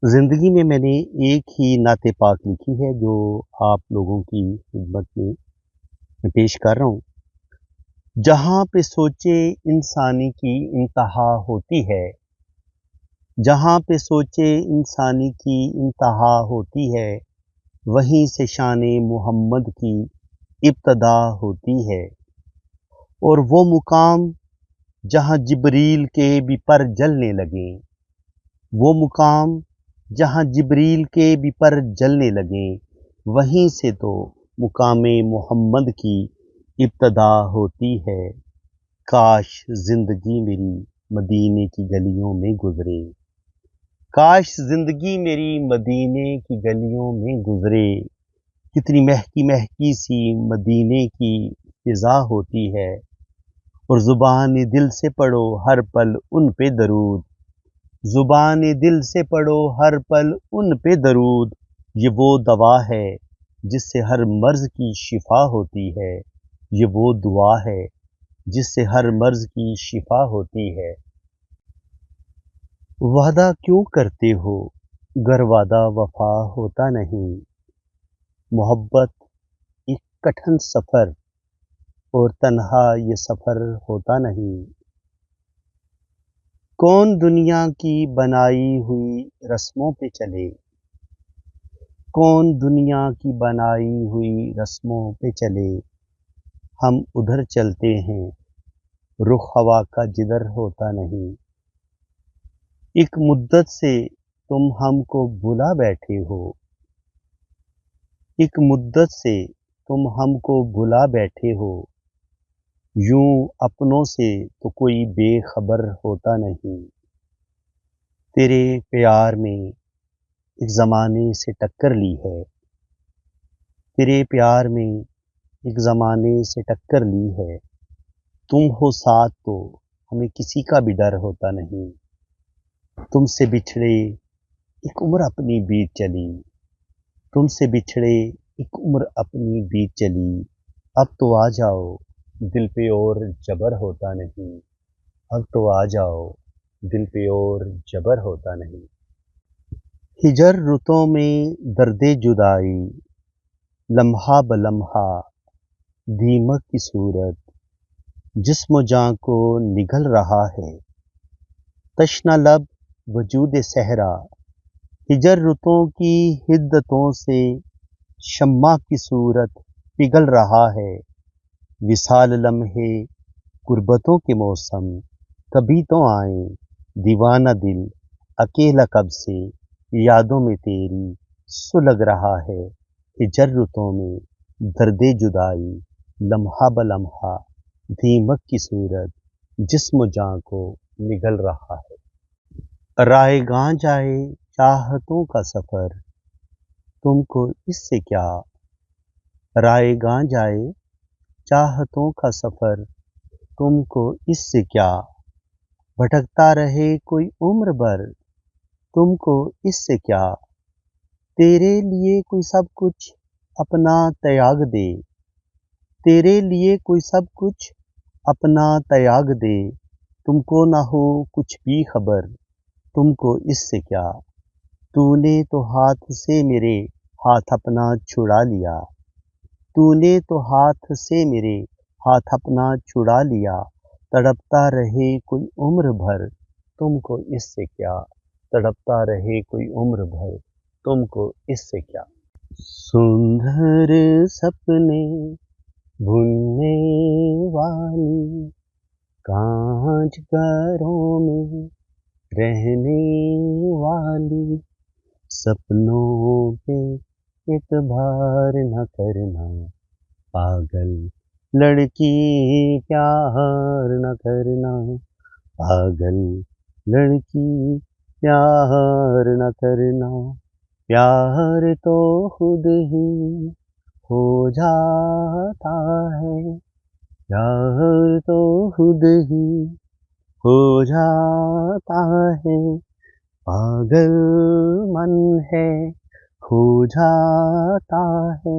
زندگی میں نے ایک ہی نعت پاک لکھی ہے جو آپ لوگوں کی خدمت میں پیش کر رہا ہوں۔ جہاں پہ سوچے انسانی کی انتہا ہوتی ہے، جہاں پہ سوچے انسانی کی انتہا ہوتی ہے، وہیں سے شان محمد کی ابتدا ہوتی ہے۔ اور وہ مقام جہاں جبریل کے بھی پر جلنے لگیں، وہ مقام جہاں جبریل کے بھی پر جلنے لگیں، وہیں سے تو مقام محمد کی ابتدا ہوتی ہے۔ کاش زندگی میری مدینے کی گلیوں میں گزرے، کاش زندگی میری مدینے کی گلیوں میں گزرے۔ کتنی مہکی مہکی سی مدینے کی فضا ہوتی ہے، اور زبان دل سے پڑھو ہر پل ان پہ درود، زبان دل سے پڑھو ہر پل ان پہ درود۔ یہ وہ دوا ہے جس سے ہر مرض کی شفا ہوتی ہے، یہ وہ دعا ہے جس سے ہر مرض کی شفا ہوتی ہے۔ وعدہ کیوں کرتے ہو گر وعدہ وفا ہوتا نہیں، محبت ایک کٹھن سفر اور تنہا یہ سفر ہوتا نہیں۔ کون دنیا کی بنائی ہوئی رسموں پہ چلے، کون دنیا کی بنائی ہوئی رسموں پہ چلے، ہم ادھر چلتے ہیں رخ ہوا کا جدھر ہوتا نہیں۔ ایک مدت سے تم ہم کو بلا بیٹھے ہو، ایک مدت سے تم ہم کو بلا بیٹھے ہو، یوں اپنوں سے تو کوئی بے خبر ہوتا نہیں۔ تیرے پیار میں ایک زمانے سے ٹکر لی ہے، تیرے پیار میں ایک زمانے سے ٹکر لی ہے، تم ہو ساتھ تو ہمیں کسی کا بھی ڈر ہوتا نہیں۔ تم سے بچھڑے ایک عمر اپنی بیت چلی، تم سے بچھڑے ایک عمر اپنی بیت چلی، اب تو آ جاؤ دل پہ اور جبر ہوتا نہیں، اب تو آ جاؤ دل پہ اور جبر ہوتا نہیں۔ ہجر رتوں میں درد جدائی، لمحہ بلمحہ دیمک کی صورت، جسم و جاں کو نگل رہا ہے، تشنہ لب وجود صحرا، ہجر رتوں کی حدتوں سے شمع کی صورت پگھل رہا ہے۔ وصال لمحے غربتوں کے موسم، کبھی تو آئیں دیوانہ دل اکیلا کب سے یادوں میں تیری سلگ رہا ہے۔ ہجر رتوں میں درد جدائی، لمحہ بلمحہ دیمک کی صورت، جسم و جاں کو نگل رہا ہے۔ رائے گاں جائے چاہتوں کا سفر، تم کو اس سے کیا، رائے گاں جائے چاہتوں کا سفر، تم کو اس سے کیا، بھٹکتا رہے کوئی عمر بھر، تم کو اس سے کیا، تیرے لیے کوئی سب کچھ اپنا تیاگ دے، تیرے لیے کوئی سب کچھ اپنا تیاگ دے، تم کو نہ ہو کچھ بھی خبر، تم کو اس سے کیا، تو نے تو ہاتھ سے میرے ہاتھ اپنا چھڑا لیا، تو نے تو ہاتھ سے میرے ہاتھ اپنا چھڑا لیا، تڑپتا رہے کوئی عمر بھر، تم کو اس سے کیا، تڑپتا رہے کوئی عمر بھر، تم کو اس سے کیا۔ سندر سپنے بننے والی، کانچ گھروں میں رہنے والی، سپنوں پہ اعتبار نہ کرنا، پاگل لڑکی پیار نہ کرنا، پاگل لڑکی پیار نہ کرنا، پیار تو خود ہی ہو جاتا ہے، پیار تو خود ہی ہو جاتا ہے، پاگل من ہے ہو جاتا ہے،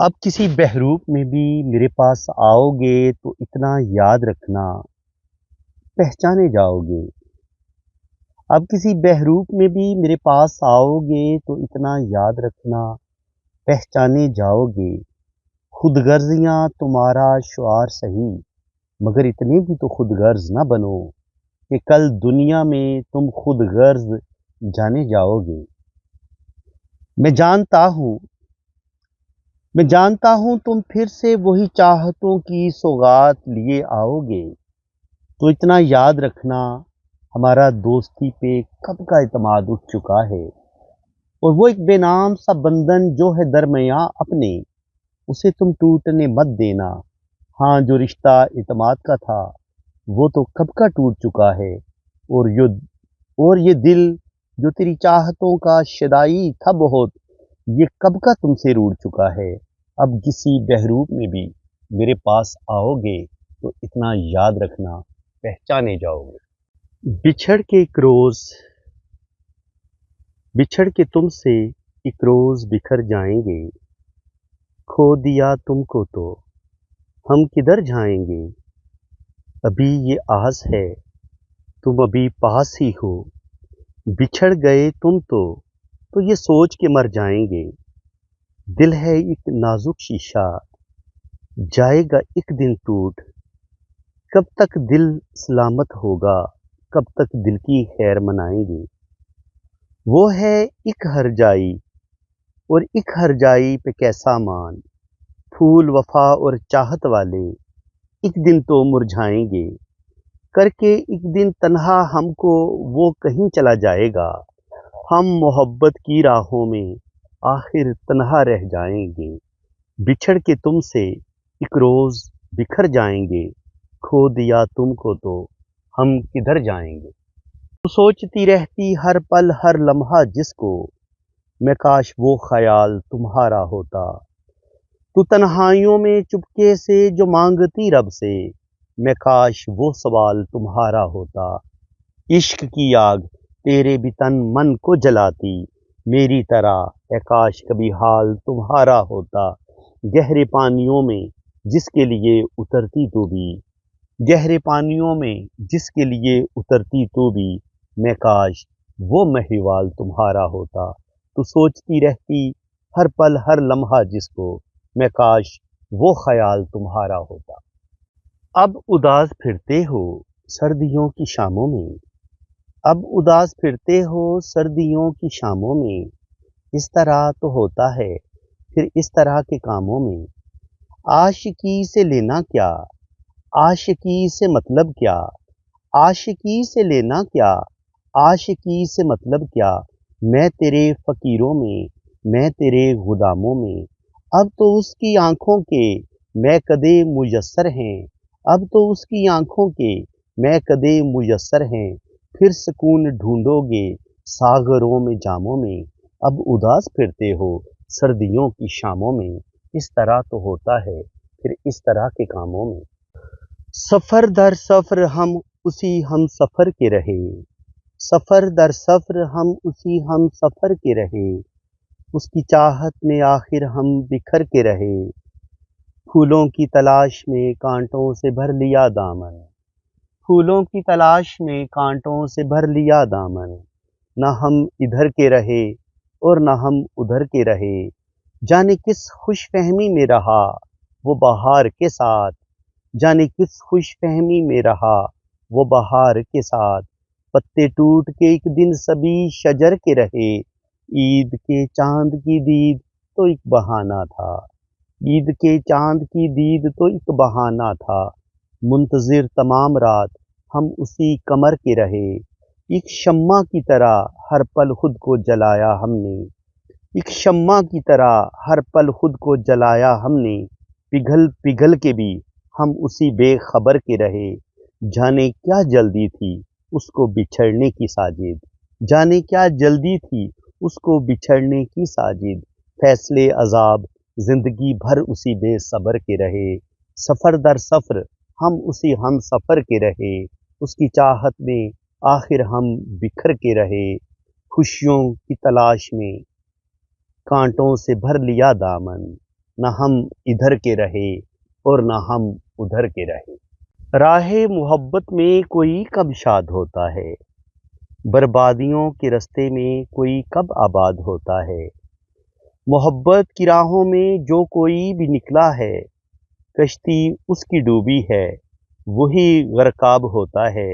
اب کسی بحروپ میں بھی میرے پاس آؤ گے تو اتنا یاد رکھنا پہچانے جاؤ گے۔ اب کسی بحروپ میں بھی میرے پاس آؤ گے تو اتنا یاد رکھنا پہچانے جاؤ گے۔ خود غرضیاں تمہارا شعار سہی، مگر اتنے بھی تو خود غرض نہ بنو کہ کل دنیا میں تم خود غرض جانے جاؤ گے۔ میں جانتا ہوں تم پھر سے وہی چاہتوں کی سوغات لیے آؤ گے، تو اتنا یاد رکھنا ہمارا دوستی پہ کب کا اعتماد اٹھ چکا ہے، اور وہ ایک بے نام سا بندھن جو ہے درمیاں اپنے، اسے تم ٹوٹنے مت دینا۔ ہاں، جو رشتہ اعتماد کا تھا وہ تو کب کا ٹوٹ چکا ہے، اور یہ دل جو تیری چاہتوں کا شدائی تھا بہت، یہ کب کا تم سے روٹھ چکا ہے۔ اب کسی بحروپ میں بھی میرے پاس آؤ گے تو اتنا یاد رکھنا پہچانے جاؤ گے۔ بچھڑ کے تم سے ایک روز بکھر جائیں گے، کھو دیا تم کو تو ہم کدھر جائیں گے۔ ابھی یہ آس ہے تم ابھی پاس ہی ہو، بچھڑ گئے تم تو یہ سوچ کے مر جائیں گے۔ دل ہے ایک نازک شیشہ، جائے گا ایک دن ٹوٹ، کب تک دل سلامت ہوگا، کب تک دل کی خیر منائیں گے۔ وہ ہے ایک ہرجائی اور ایک ہرجائی پہ کیسا مان، پھول وفا اور چاہت والے ایک دن تو مرجھائیں گے۔ کر کے ایک دن تنہا ہم کو وہ کہیں چلا جائے گا، ہم محبت کی راہوں میں آخر تنہا رہ جائیں گے۔ بچھڑ کے تم سے ایک روز بکھر جائیں گے، کھو دیا تم کو تو ہم کدھر جائیں گے۔ تو سوچتی رہتی ہر پل ہر لمحہ جس کو، میں کاش وہ خیال تمہارا ہوتا۔ تو تنہائیوں میں چپکے سے جو مانگتی رب سے، میں کاش وہ سوال تمہارا ہوتا۔ عشق کی آگ تیرے بھی تن من کو جلاتی میری طرح، اے کاش کبھی حال تمہارا ہوتا۔ گہرے پانیوں میں جس کے لیے اترتی تو بھی، گہرے پانیوں میں جس کے لیے اترتی تو بھی، میں کاش وہ مہیوال تمہارا ہوتا۔ تو سوچتی رہتی ہر پل ہر لمحہ جس کو، میں کاش وہ خیال تمہارا ہوتا۔ اب اداس پھرتے ہو سردیوں کی شاموں میں، اب اداس پھرتے ہو سردیوں کی شاموں میں، اس طرح تو ہوتا ہے پھر اس طرح کے کاموں میں۔ عاشقی سے لینا کیا، عاشقی سے مطلب کیا، عاشقی سے لینا کیا، عاشقی سے مطلب کیا، میں تیرے فقیروں میں، میں تیرے غلاموں میں۔ اب تو اس کی آنکھوں کے میں کدے میسر ہیں، اب تو اس کی آنکھوں کے میں کدے میسر ہیں، پھر سکون ڈھونڈو گے ساغروں میں جاموں میں۔ اب اداس پھرتے ہو سردیوں کی شاموں میں، اس طرح تو ہوتا ہے پھر اس طرح کے کاموں میں۔ سفر در سفر ہم اسی ہم سفر کے رہے، سفر در سفر ہم اسی ہم سفر کے رہے، اس کی چاہت میں آخر ہم بکھر کے رہے۔ پھولوں کی تلاش میں کانٹوں سے بھر لیا دامن، پھولوں کی تلاش میں کانٹوں سے بھر لیا دامن، نہ ہم ادھر کے رہے اور نہ ہم ادھر کے رہے۔ جانے کس خوش فہمی میں رہا وہ بہار کے ساتھ، جانے کس خوش فہمی میں رہا وہ بہار کے ساتھ، پتے ٹوٹ کے ایک دن سبھی شجر کے رہے۔ عید کے چاند کی دید تو ایک بہانہ تھا، عید کے چاند کی دید تو ایک بہانہ تھا، منتظر تمام رات ہم اسی قمر کے رہے۔ ایک شمع کی طرح ہر پل خود کو جلایا ہم نے، ایک شمع کی طرح ہر پل خود کو جلایا ہم نے، پگھل پگھل کے بھی ہم اسی بے خبر کے رہے۔ جانے کیا جلدی تھی اس کو بچھڑنے کی ساجد، جانے کیا جلدی تھی اس کو بچھڑنے کی ساجد، فیصلے عذاب زندگی بھر اسی بے صبر کے رہے۔ سفر در سفر ہم اسی ہم سفر کے رہے، اس کی چاہت میں آخر ہم بکھر کے رہے۔ خوشیوں کی تلاش میں کانٹوں سے بھر لیا دامن، نہ ہم ادھر کے رہے اور نہ ہم ادھر کے رہے۔ راہ محبت میں کوئی کب شاد ہوتا ہے، بربادیوں کے رستے میں کوئی کب آباد ہوتا ہے۔ محبت کی راہوں میں جو کوئی بھی نکلا ہے، کشتی اس کی ڈوبی ہے وہی غرقاب ہوتا ہے۔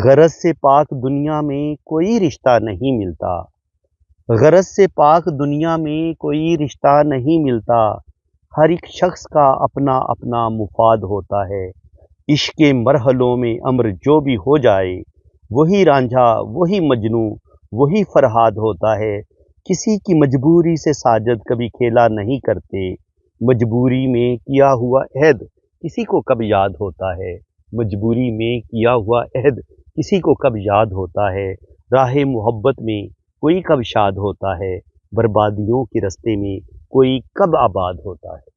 غرض سے پاک دنیا میں کوئی رشتہ نہیں ملتا، غرض سے پاک دنیا میں کوئی رشتہ نہیں ملتا۔ ہر ایک شخص کا اپنا اپنا مفاد ہوتا ہے۔ عشق کے مرحلوں میں امر جو بھی ہو جائے، وہی رانجھا وہی مجنوں وہی فرہاد ہوتا ہے۔ کسی کی مجبوری سے ساجد کبھی کھیلا نہیں کرتے، مجبوری میں کیا ہوا عہد کسی کو کب یاد ہوتا ہے، مجبوری میں کیا ہوا عہد کسی کو کب یاد ہوتا ہے۔ راہ محبت میں کوئی کب شاد ہوتا ہے، بربادیوں کے رستے میں کوئی کب آباد ہوتا ہے۔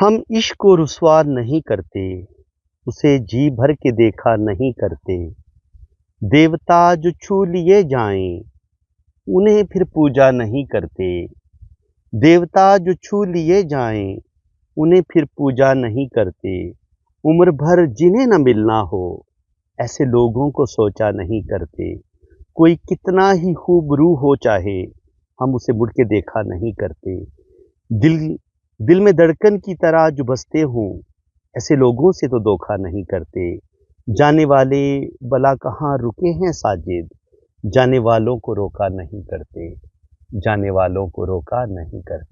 ہم عشق کو رسوا نہیں کرتے، اسے جی بھر کے دیکھا نہیں کرتے۔ دیوتا جو چھو لیے جائیں انہیں پھر پوجا نہیں کرتے، دیوتا جو چھو لیے جائیں انہیں پھر پوجا نہیں کرتے۔ عمر بھر جنہیں نہ ملنا ہو ایسے لوگوں کو سوچا نہیں کرتے۔ کوئی کتنا ہی خوب روح ہو چاہے ہم اسے مڑ کے دیکھا نہیں کرتے۔ دل میں دھڑکن کی طرح جو بستے ہوں ایسے لوگوں سے تو دھوکا نہیں کرتے۔ جانے والے بلا کہاں رکے ہیں ساجد، جانے والوں کو روکا نہیں کرتے، جانے والوں کو روکا نہیں کرتے۔